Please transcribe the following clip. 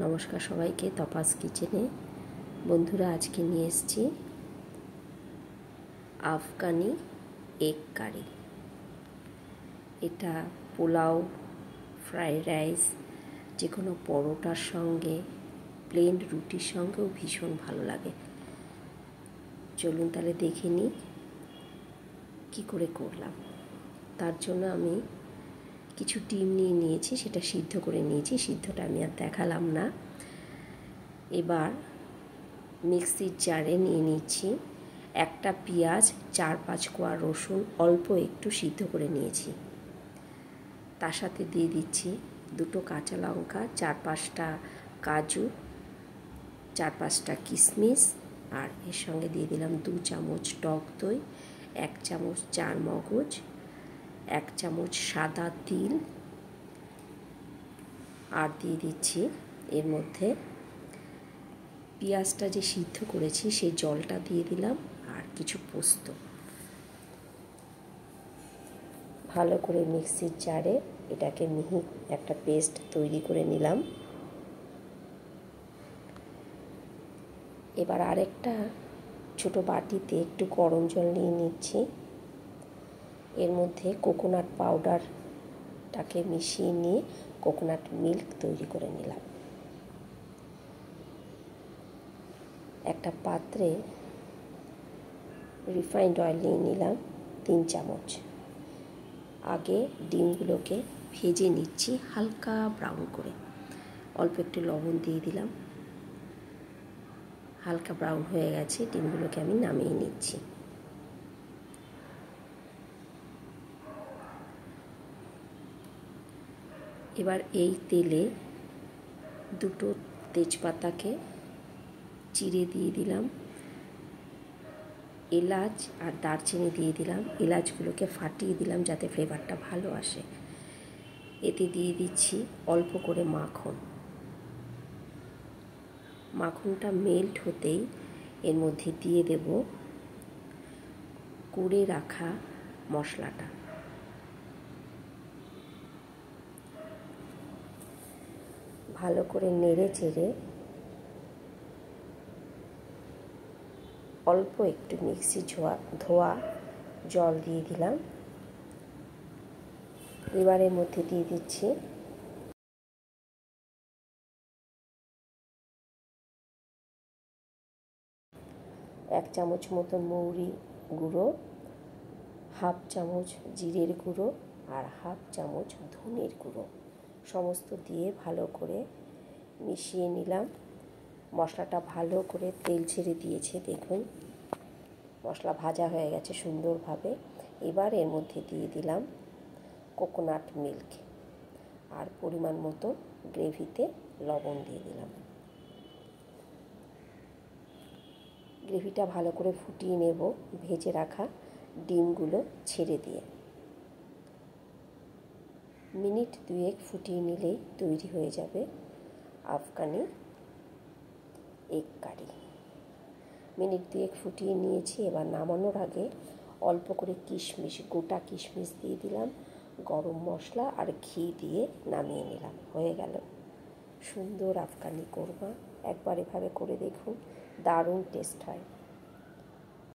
নমস্কার সবাইকে তপাস কিচেনে। বন্ধুরা, আজকে নিয়ে এসেছি আফগানি এগ কারি। এটা পোলাও, ফ্রাইড রাইস, যে কোনো পরোটার সঙ্গে, প্লেন রুটির সঙ্গেও ভীষণ ভালো লাগে। চলুন তাহলে দেখে নিই কী করে করলাম। তার জন্য আমি কিছু ডিম নিয়ে নিয়েছি, সেটা সিদ্ধ করে নিয়েছি। সিদ্ধটা আমি আর দেখালাম না। এবার মিক্সির জারে নিয়ে নিচ্ছি একটা পেঁয়াজ, 4-5 কোয়া রসুন অল্প একটু সিদ্ধ করে নিয়েছি। তার সাথে দিয়ে দিচ্ছি 2টো কাঁচা লঙ্কা, 4-5টা কাজু, 4-5টা কিশমিশ, আর এর সঙ্গে দিয়ে দিলাম 2 চামচ টক দই, 1 চামচ চারমগজ, 1 চামচ সাদা তিল, আর দিয়ে দিচ্ছি এর মধ্যে পেঁয়াজটা যে সিদ্ধ করেছি সেই জলটা দিয়ে দিলাম, আর কিছু পোস্ত। ভালো করে মিক্সির জারে এটাকে মিহি একটা পেস্ট তৈরি করে নিলাম। এবার আরেকটা ছোট বাটিতে একটু গরম জল নিয়ে নিচ্ছি। এর মধ্যে কোকোনাট পাউডারটাকে মিশিয়ে নিয়ে কোকোনাট মিল্ক তৈরি করে নিলাম। একটা পাত্রে রিফাইন্ড অয়েল নিয়ে নিলাম 3 চামচ। আগে ডিমগুলোকে ভেজে নিচ্ছি হালকা ব্রাউন করে। অল্প একটু লবণ দিয়ে দিলাম। হালকা ব্রাউন হয়ে গেছে, ডিমগুলোকে আমি নামিয়ে নিচ্ছি। এবার এই তেলে 2টো তেজপাতাকে চিড়ে দিয়ে দিলাম, এলাচ আর দারচিনি দিয়ে দিলাম। এলাচগুলোকে ফাটিয়ে দিলাম যাতে ফ্লেভারটা ভালো আসে। এতে দিয়ে দিচ্ছি অল্প করে মাখন। মাখনটা মেল্ট হতেই এর মধ্যে দিয়ে দেব করে রাখা মশলাটা। ভালো করে নেড়ে চেড়ে অল্প একটু মিক্সি ধোয়া জল দিয়ে দিলাম। এবার এর মধ্যে দিয়ে দিচ্ছি 1 চামচ মতো মৌরি গুঁড়ো, 1/2 চামচ জিরের গুঁড়ো, আর 1/2 চামচ ধনের গুঁড়ো। সমস্ত দিয়ে ভালো করে মিশিয়ে নিলাম। মশলাটা ভালো করে তেল ছেড়ে দিয়েছে, দেখুন মশলা ভাজা হয়ে গেছে সুন্দরভাবে। এবার এর মধ্যে দিয়ে দিলাম কোকোনাট মিল্ক, আর পরিমাণ মতো গ্রেভিতে লবণ দিয়ে দিলাম। গ্রেভিটা ভালো করে ফুটিয়ে নেব ভেজে রাখা ডিমগুলো ছেড়ে দিয়ে। মিনিট 2 ফুটিয়ে নিলেই তৈরি হয়ে যাবে আফগানি এগ কারি। মিনিট 2 ফুটিয়ে নিয়েছি। এবার নামানোর আগে অল্প করে কিশমিশ, গোটা কিশমিশ দিয়ে দিলাম, গরম মশলা আর ঘি দিয়ে নামিয়ে নিলাম। হয়ে গেল সুন্দর আফগানি কোরমা। একবার এভাবে করে দেখুন, দারুণ টেস্ট হয়।